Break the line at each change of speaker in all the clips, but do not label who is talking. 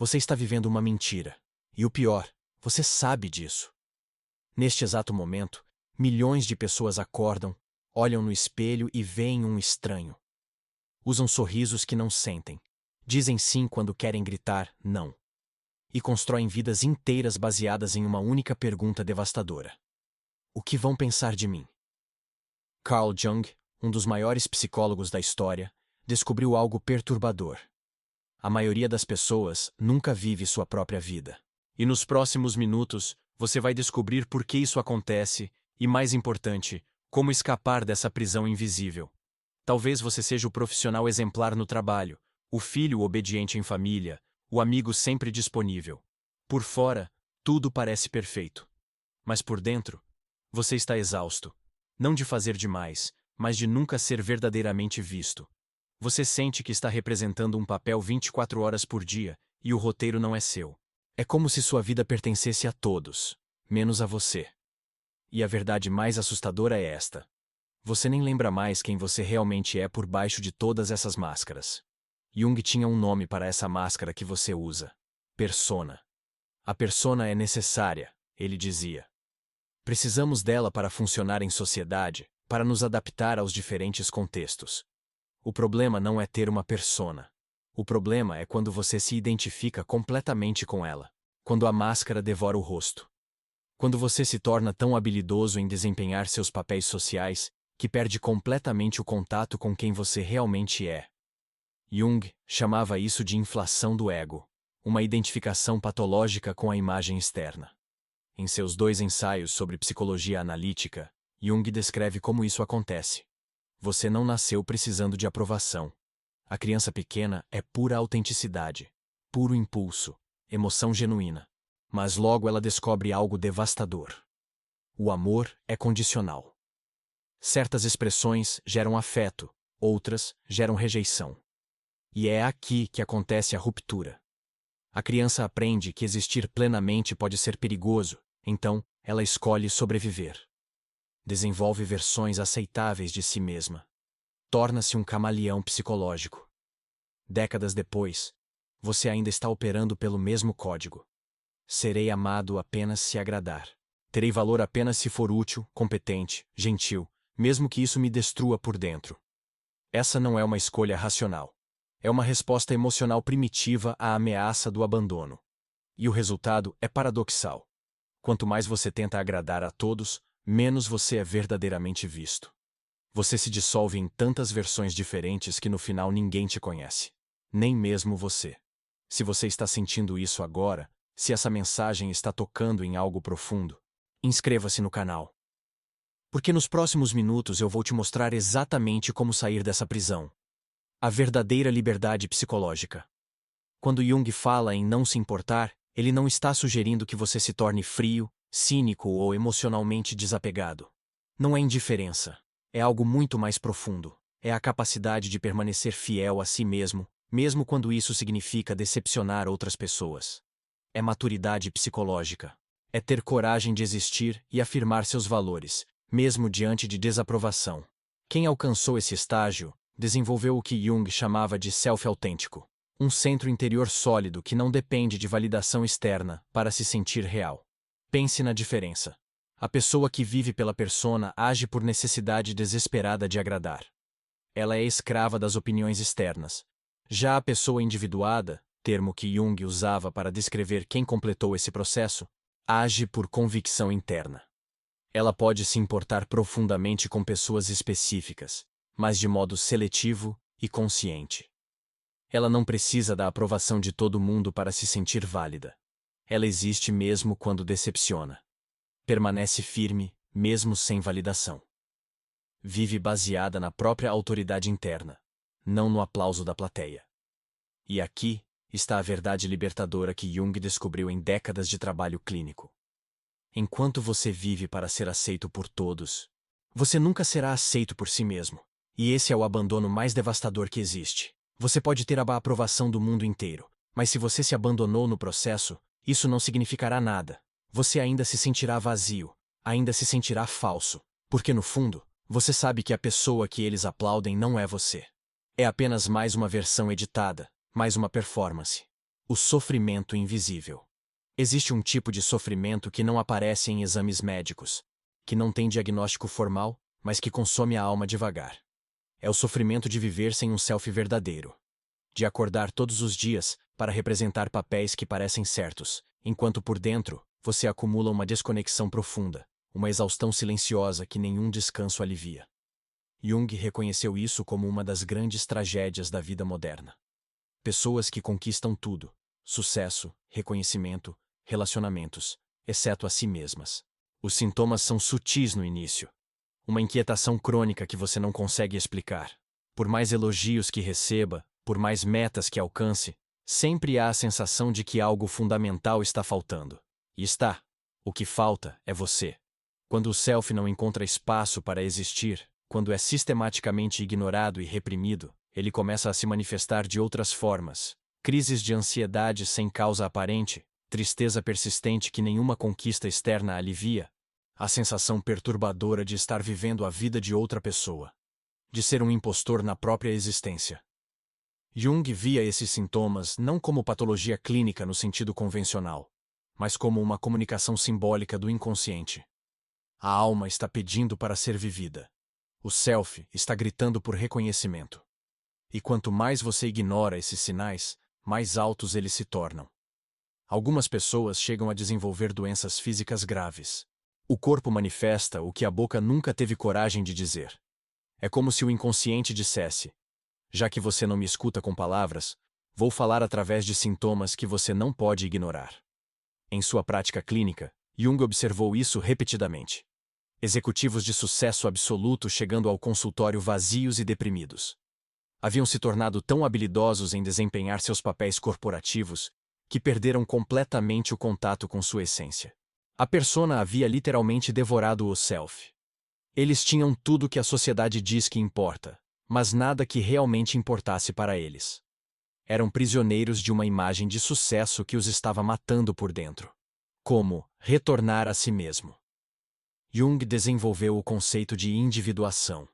Você está vivendo uma mentira. E o pior, você sabe disso. Neste exato momento, milhões de pessoas acordam, olham no espelho e veem um estranho. Usam sorrisos que não sentem. Dizem sim quando querem gritar não. E constroem vidas inteiras baseadas em uma única pergunta devastadora: o que vão pensar de mim? Carl Jung, um dos maiores psicólogos da história, descobriu algo perturbador. A maioria das pessoas nunca vive sua própria vida. E nos próximos minutos, você vai descobrir por que isso acontece e, mais importante, como escapar dessa prisão invisível. Talvez você seja o profissional exemplar no trabalho, o filho obediente em família, o amigo sempre disponível. Por fora, tudo parece perfeito. Mas por dentro, você está exausto. Não de fazer demais, mas de nunca ser verdadeiramente visto. Você sente que está representando um papel 24 horas por dia e o roteiro não é seu. É como se sua vida pertencesse a todos, menos a você. E a verdade mais assustadora é esta: você nem lembra mais quem você realmente é por baixo de todas essas máscaras. Jung tinha um nome para essa máscara que você usa: persona. A persona é necessária, ele dizia. Precisamos dela para funcionar em sociedade, para nos adaptar aos diferentes contextos. O problema não é ter uma persona. O problema é quando você se identifica completamente com ela, quando a máscara devora o rosto. Quando você se torna tão habilidoso em desempenhar seus papéis sociais, que perde completamente o contato com quem você realmente é. Jung chamava isso de inflação do ego, uma identificação patológica com a imagem externa. Em seus 2 ensaios sobre psicologia analítica, Jung descreve como isso acontece. Você não nasceu precisando de aprovação. A criança pequena é pura autenticidade, puro impulso, emoção genuína. Mas logo ela descobre algo devastador. O amor é condicional. Certas expressões geram afeto, outras geram rejeição. E é aqui que acontece a ruptura. A criança aprende que existir plenamente pode ser perigoso, então ela escolhe sobreviver. Desenvolve versões aceitáveis de si mesma. Torna-se um camaleão psicológico. Décadas depois, você ainda está operando pelo mesmo código. Serei amado apenas se agradar. Terei valor apenas se for útil, competente, gentil, mesmo que isso me destrua por dentro. Essa não é uma escolha racional. É uma resposta emocional primitiva à ameaça do abandono. E o resultado é paradoxal. Quanto mais você tenta agradar a todos, menos você é verdadeiramente visto. Você se dissolve em tantas versões diferentes que no final ninguém te conhece. Nem mesmo você. Se você está sentindo isso agora, se essa mensagem está tocando em algo profundo, inscreva-se no canal. Porque nos próximos minutos eu vou te mostrar exatamente como sair dessa prisão. A verdadeira liberdade psicológica. Quando Jung fala em não se importar, ele não está sugerindo que você se torne frio, cínico ou emocionalmente desapegado. Não é indiferença. É algo muito mais profundo. É a capacidade de permanecer fiel a si mesmo, mesmo quando isso significa decepcionar outras pessoas. É maturidade psicológica. É ter coragem de existir e afirmar seus valores, mesmo diante de desaprovação. Quem alcançou esse estágio, desenvolveu o que Jung chamava de self autêntico, um centro interior sólido que não depende de validação externa para se sentir real. Pense na diferença. A pessoa que vive pela persona age por necessidade desesperada de agradar. Ela é escrava das opiniões externas. Já a pessoa individuada, termo que Jung usava para descrever quem completou esse processo, age por convicção interna. Ela pode se importar profundamente com pessoas específicas, mas de modo seletivo e consciente. Ela não precisa da aprovação de todo mundo para se sentir válida. Ela existe mesmo quando decepciona. Permanece firme, mesmo sem validação. Vive baseada na própria autoridade interna, não no aplauso da plateia. E aqui está a verdade libertadora que Jung descobriu em décadas de trabalho clínico. Enquanto você vive para ser aceito por todos, você nunca será aceito por si mesmo. E esse é o abandono mais devastador que existe. Você pode ter a aprovação do mundo inteiro, mas se você se abandonou no processo, isso não significará nada. Você ainda se sentirá vazio, ainda se sentirá falso, porque no fundo, você sabe que a pessoa que eles aplaudem não é você. É apenas mais uma versão editada, mais uma performance. O sofrimento invisível. Existe um tipo de sofrimento que não aparece em exames médicos, que não tem diagnóstico formal, mas que consome a alma devagar. É o sofrimento de viver sem um self verdadeiro. De acordar todos os dias para representar papéis que parecem certos, enquanto por dentro você acumula uma desconexão profunda, uma exaustão silenciosa que nenhum descanso alivia. Jung reconheceu isso como uma das grandes tragédias da vida moderna. Pessoas que conquistam tudo: sucesso, reconhecimento, relacionamentos, exceto a si mesmas. Os sintomas são sutis no início. Uma inquietação crônica que você não consegue explicar. Por mais elogios que receba, por mais metas que alcance, sempre há a sensação de que algo fundamental está faltando. E está. O que falta é você. Quando o self não encontra espaço para existir, quando é sistematicamente ignorado e reprimido, ele começa a se manifestar de outras formas. Crises de ansiedade sem causa aparente, tristeza persistente que nenhuma conquista externa alivia, a sensação perturbadora de estar vivendo a vida de outra pessoa, de ser um impostor na própria existência. Jung via esses sintomas não como patologia clínica no sentido convencional, mas como uma comunicação simbólica do inconsciente. A alma está pedindo para ser vivida. O self está gritando por reconhecimento. E quanto mais você ignora esses sinais, mais altos eles se tornam. Algumas pessoas chegam a desenvolver doenças físicas graves. O corpo manifesta o que a boca nunca teve coragem de dizer. É como se o inconsciente dissesse: já que você não me escuta com palavras, vou falar através de sintomas que você não pode ignorar. Em sua prática clínica, Jung observou isso repetidamente. Executivos de sucesso absoluto chegando ao consultório vazios e deprimidos. Haviam se tornado tão habilidosos em desempenhar seus papéis corporativos que perderam completamente o contato com sua essência. A persona havia literalmente devorado o self. Eles tinham tudo que a sociedade diz que importa, mas nada que realmente importasse para eles. Eram prisioneiros de uma imagem de sucesso que os estava matando por dentro. Como retornar a si mesmo? Jung desenvolveu o conceito de individuação,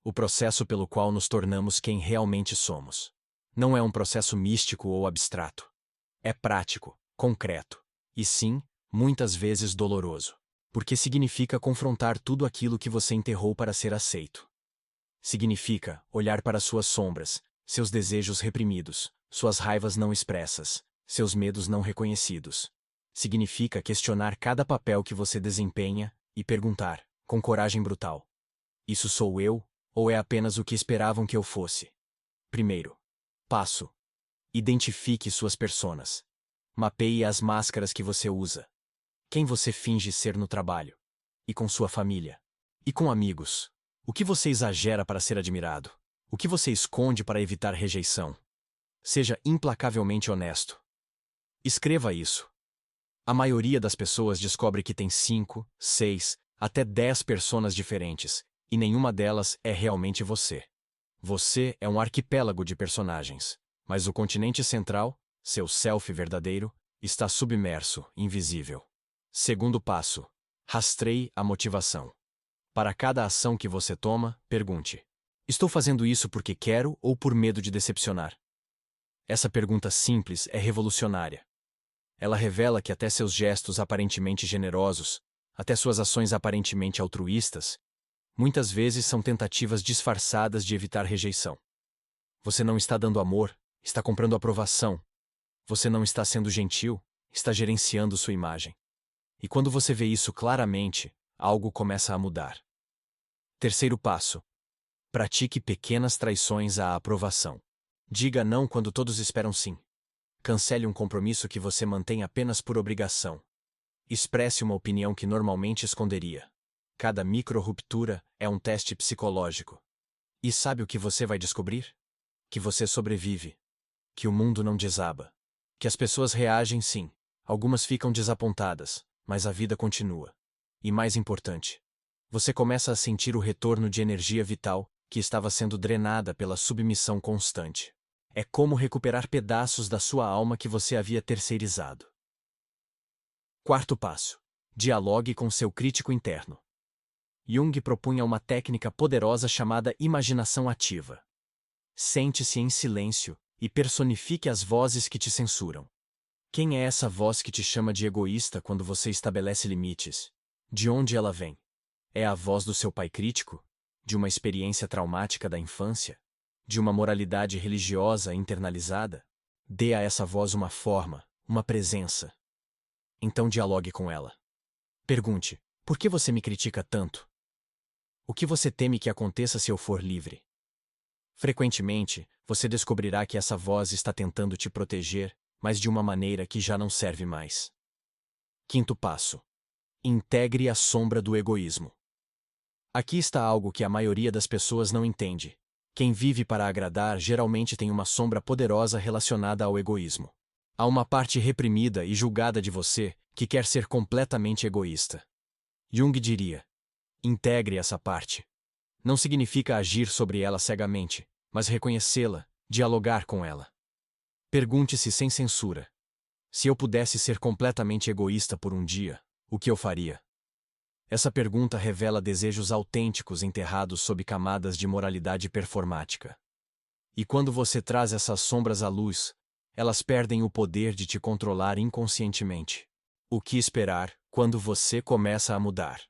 o processo pelo qual nos tornamos quem realmente somos. Não é um processo místico ou abstrato. É prático, concreto, e sim, muitas vezes doloroso, porque significa confrontar tudo aquilo que você enterrou para ser aceito. Significa olhar para suas sombras, seus desejos reprimidos, suas raivas não expressas, seus medos não reconhecidos. Significa questionar cada papel que você desempenha e perguntar, com coragem brutal: isso sou eu, ou é apenas o que esperavam que eu fosse? Primeiro passo: identifique suas personas. Mapeie as máscaras que você usa. Quem você finge ser no trabalho? E com sua família? E com amigos? O que você exagera para ser admirado? O que você esconde para evitar rejeição? Seja implacavelmente honesto. Escreva isso. A maioria das pessoas descobre que tem 5, 6, até 10 personas diferentes, e nenhuma delas é realmente você. Você é um arquipélago de personagens, mas o continente central, seu self verdadeiro, está submerso, invisível. Segundo passo: rastreie a motivação. Para cada ação que você toma, pergunte: estou fazendo isso porque quero ou por medo de decepcionar? Essa pergunta simples é revolucionária. Ela revela que até seus gestos aparentemente generosos, até suas ações aparentemente altruístas, muitas vezes são tentativas disfarçadas de evitar rejeição. Você não está dando amor, está comprando aprovação. Você não está sendo gentil, está gerenciando sua imagem. E quando você vê isso claramente, algo começa a mudar. Terceiro passo: pratique pequenas traições à aprovação. Diga não quando todos esperam sim. Cancele um compromisso que você mantém apenas por obrigação. Expresse uma opinião que normalmente esconderia. Cada micro-ruptura é um teste psicológico. E sabe o que você vai descobrir? Que você sobrevive. Que o mundo não desaba. Que as pessoas reagem sim. Algumas ficam desapontadas, mas a vida continua. E mais importante, você começa a sentir o retorno de energia vital que estava sendo drenada pela submissão constante. É como recuperar pedaços da sua alma que você havia terceirizado. Quarto passo: dialogue com seu crítico interno. Jung propunha uma técnica poderosa chamada imaginação ativa. Sente-se em silêncio e personifique as vozes que te censuram. Quem é essa voz que te chama de egoísta quando você estabelece limites? De onde ela vem? É a voz do seu pai crítico? De uma experiência traumática da infância? De uma moralidade religiosa internalizada? Dê a essa voz uma forma, uma presença. Então dialogue com ela. Pergunte: por que você me critica tanto? O que você teme que aconteça se eu for livre? Frequentemente, você descobrirá que essa voz está tentando te proteger, mas de uma maneira que já não serve mais. Quinto passo: integre a sombra do egoísmo. Aqui está algo que a maioria das pessoas não entende. Quem vive para agradar geralmente tem uma sombra poderosa relacionada ao egoísmo. Há uma parte reprimida e julgada de você que quer ser completamente egoísta. Jung diria: integre essa parte. Não significa agir sobre ela cegamente, mas reconhecê-la, dialogar com ela. Pergunte-se sem censura: se eu pudesse ser completamente egoísta por um dia, o que eu faria? Essa pergunta revela desejos autênticos enterrados sob camadas de moralidade performática. E quando você traz essas sombras à luz, elas perdem o poder de te controlar inconscientemente. O que esperar quando você começa a mudar?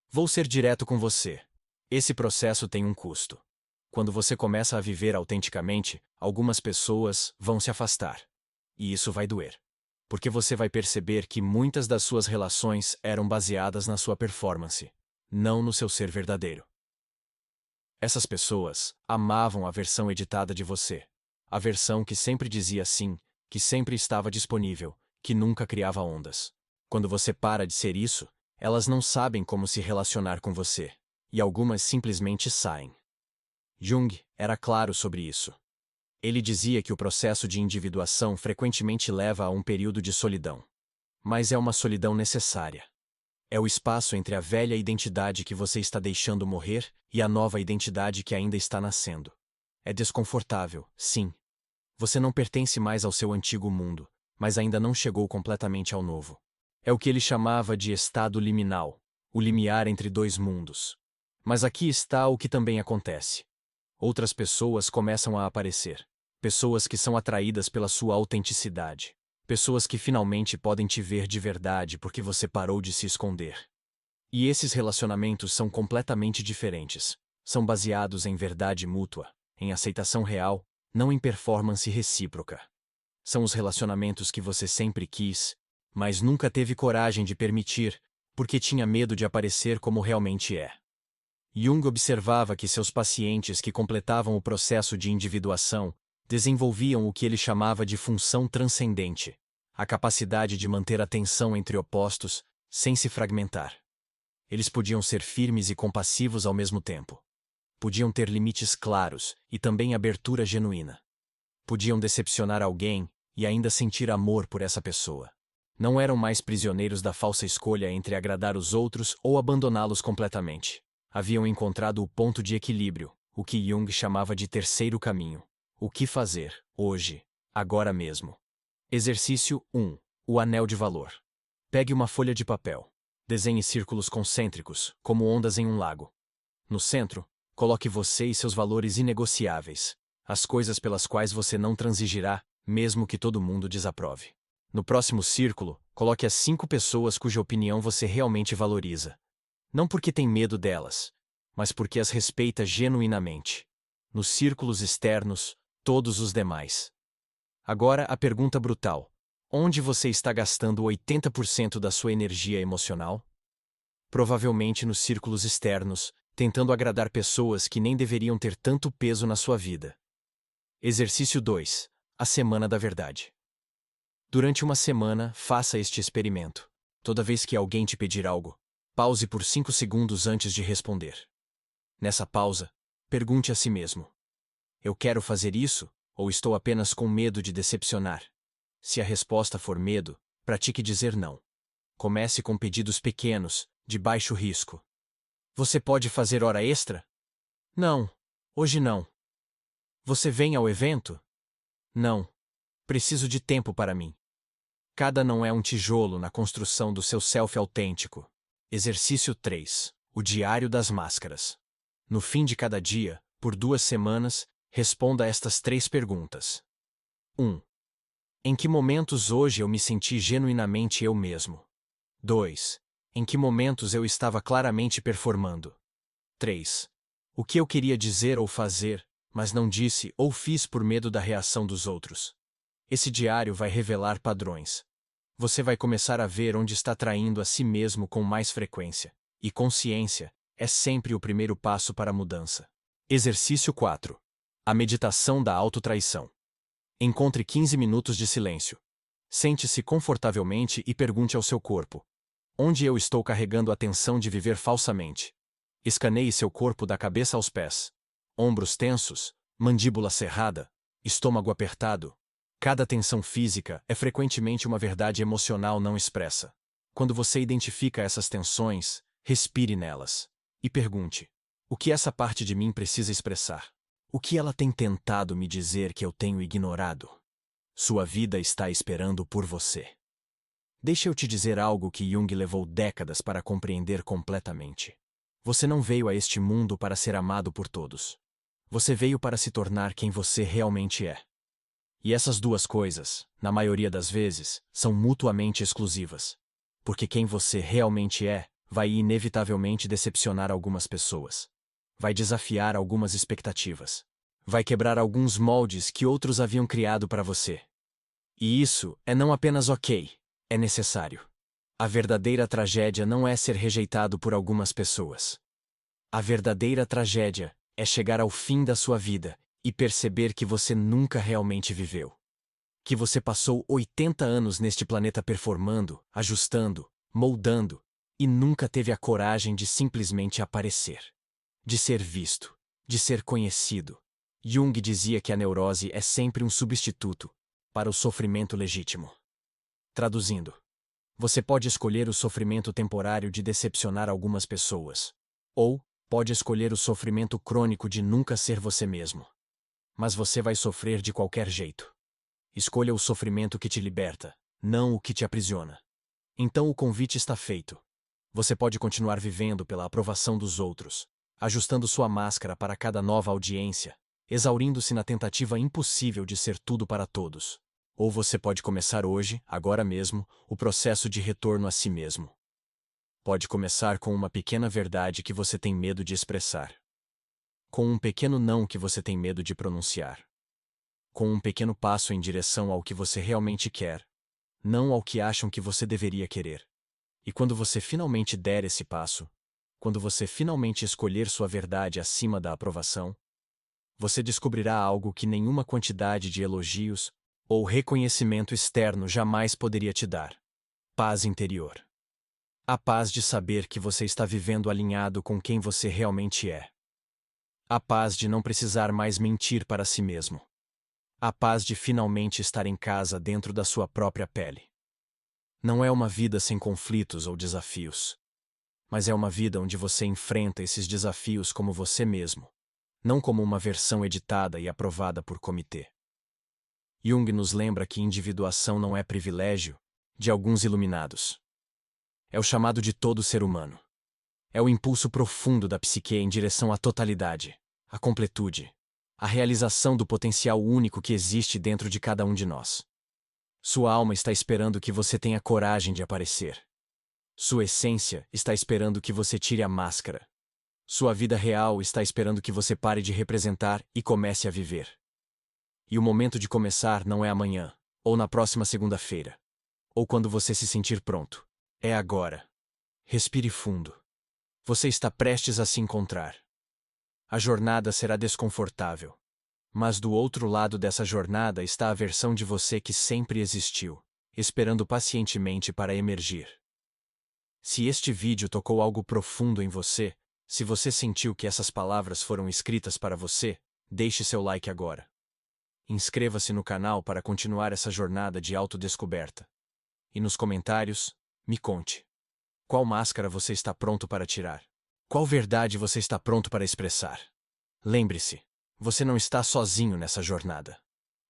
Vou ser direto com você. Esse processo tem um custo. Quando você começa a viver autenticamente, algumas pessoas vão se afastar. E isso vai doer. Porque você vai perceber que muitas das suas relações eram baseadas na sua performance, não no seu ser verdadeiro. Essas pessoas amavam a versão editada de você. A versão que sempre dizia sim, que sempre estava disponível, que nunca criava ondas. Quando você para de ser isso, elas não sabem como se relacionar com você. E algumas simplesmente saem. Jung era claro sobre isso. Ele dizia que o processo de individuação frequentemente leva a um período de solidão. Mas é uma solidão necessária. É o espaço entre a velha identidade que você está deixando morrer e a nova identidade que ainda está nascendo. É desconfortável, sim. Você não pertence mais ao seu antigo mundo, mas ainda não chegou completamente ao novo. É o que ele chamava de estado liminal, o limiar entre dois mundos. Mas aqui está o que também acontece. Outras pessoas começam a aparecer. Pessoas que são atraídas pela sua autenticidade. Pessoas que finalmente podem te ver de verdade porque você parou de se esconder. E esses relacionamentos são completamente diferentes. São baseados em verdade mútua, em aceitação real, não em performance recíproca. São os relacionamentos que você sempre quis, mas nunca teve coragem de permitir, porque tinha medo de aparecer como realmente é. Jung observava que seus pacientes que completavam o processo de individuação desenvolviam o que ele chamava de função transcendente, a capacidade de manter a tensão entre opostos, sem se fragmentar. Eles podiam ser firmes e compassivos ao mesmo tempo. Podiam ter limites claros e também abertura genuína. Podiam decepcionar alguém e ainda sentir amor por essa pessoa. Não eram mais prisioneiros da falsa escolha entre agradar os outros ou abandoná-los completamente. Haviam encontrado o ponto de equilíbrio, o que Jung chamava de terceiro caminho. O que fazer, hoje, agora mesmo? Exercício 1. O anel de valor. Pegue uma folha de papel. Desenhe círculos concêntricos, como ondas em um lago. No centro, coloque você e seus valores inegociáveis, as coisas pelas quais você não transigirá, mesmo que todo mundo desaprove. No próximo círculo, coloque as 5 pessoas cuja opinião você realmente valoriza. Não porque tem medo delas, mas porque as respeita genuinamente. Nos círculos externos, todos os demais. Agora a pergunta brutal: onde você está gastando 80% da sua energia emocional? Provavelmente nos círculos externos, tentando agradar pessoas que nem deveriam ter tanto peso na sua vida. Exercício 2. A Semana da Verdade. Durante uma semana, faça este experimento. Toda vez que alguém te pedir algo, pause por 5 segundos antes de responder. Nessa pausa, pergunte a si mesmo: eu quero fazer isso, ou estou apenas com medo de decepcionar? Se a resposta for medo, pratique dizer não. Comece com pedidos pequenos, de baixo risco. Você pode fazer hora extra? Não, hoje não. Você vem ao evento? Não. Preciso de tempo para mim. Cada não é um tijolo na construção do seu self autêntico. Exercício 3. O Diário das Máscaras. No fim de cada dia, por 2 semanas, responda estas 3 perguntas. 1. Em que momentos hoje eu me senti genuinamente eu mesmo? 2. Em que momentos eu estava claramente performando? 3. O que eu queria dizer ou fazer, mas não disse ou fiz por medo da reação dos outros? Esse diário vai revelar padrões. Você vai começar a ver onde está traindo a si mesmo com mais frequência. E consciência é sempre o primeiro passo para a mudança. Exercício 4. A meditação da autotraição. Encontre 15 minutos de silêncio. Sente-se confortavelmente e pergunte ao seu corpo: onde eu estou carregando a tensão de viver falsamente? Escaneie seu corpo da cabeça aos pés. Ombros tensos, mandíbula cerrada, estômago apertado. Cada tensão física é frequentemente uma verdade emocional não expressa. Quando você identifica essas tensões, respire nelas. E pergunte: o que essa parte de mim precisa expressar? O que ela tem tentado me dizer que eu tenho ignorado? Sua vida está esperando por você. Deixa eu te dizer algo que Jung levou décadas para compreender completamente. Você não veio a este mundo para ser amado por todos. Você veio para se tornar quem você realmente é. E essas duas coisas, na maioria das vezes, são mutuamente exclusivas. Porque quem você realmente é, vai inevitavelmente decepcionar algumas pessoas. Vai desafiar algumas expectativas. Vai quebrar alguns moldes que outros haviam criado para você. E isso é não apenas ok, é necessário. A verdadeira tragédia não é ser rejeitado por algumas pessoas. A verdadeira tragédia é chegar ao fim da sua vida e perceber que você nunca realmente viveu. Que você passou 80 anos neste planeta performando, ajustando, moldando, e nunca teve a coragem de simplesmente aparecer. De ser visto, de ser conhecido. Jung dizia que a neurose é sempre um substituto para o sofrimento legítimo. Traduzindo, você pode escolher o sofrimento temporário de decepcionar algumas pessoas, ou pode escolher o sofrimento crônico de nunca ser você mesmo. Mas você vai sofrer de qualquer jeito. Escolha o sofrimento que te liberta, não o que te aprisiona. Então o convite está feito. Você pode continuar vivendo pela aprovação dos outros, ajustando sua máscara para cada nova audiência, exaurindo-se na tentativa impossível de ser tudo para todos. Ou você pode começar hoje, agora mesmo, o processo de retorno a si mesmo. Pode começar com uma pequena verdade que você tem medo de expressar. Com um pequeno não que você tem medo de pronunciar. Com um pequeno passo em direção ao que você realmente quer, não ao que acham que você deveria querer. E quando você finalmente der esse passo, quando você finalmente escolher sua verdade acima da aprovação, você descobrirá algo que nenhuma quantidade de elogios ou reconhecimento externo jamais poderia te dar: paz interior. A paz de saber que você está vivendo alinhado com quem você realmente é. A paz de não precisar mais mentir para si mesmo. A paz de finalmente estar em casa dentro da sua própria pele. Não é uma vida sem conflitos ou desafios, mas é uma vida onde você enfrenta esses desafios como você mesmo, não como uma versão editada e aprovada por comitê. Jung nos lembra que individuação não é privilégio de alguns iluminados. É o chamado de todo ser humano. É o impulso profundo da psique em direção à totalidade, à completude, à realização do potencial único que existe dentro de cada um de nós. Sua alma está esperando que você tenha coragem de aparecer. Sua essência está esperando que você tire a máscara. Sua vida real está esperando que você pare de representar e comece a viver. E o momento de começar não é amanhã, ou na próxima segunda-feira, ou quando você se sentir pronto. É agora. Respire fundo. Você está prestes a se encontrar. A jornada será desconfortável. Mas do outro lado dessa jornada está a versão de você que sempre existiu, esperando pacientemente para emergir. Se este vídeo tocou algo profundo em você, se você sentiu que essas palavras foram escritas para você, deixe seu like agora. Inscreva-se no canal para continuar essa jornada de autodescoberta. E nos comentários, me conte. Qual máscara você está pronto para tirar? Qual verdade você está pronto para expressar? Lembre-se, você não está sozinho nessa jornada.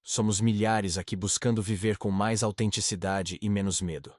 Somos milhares aqui buscando viver com mais autenticidade e menos medo.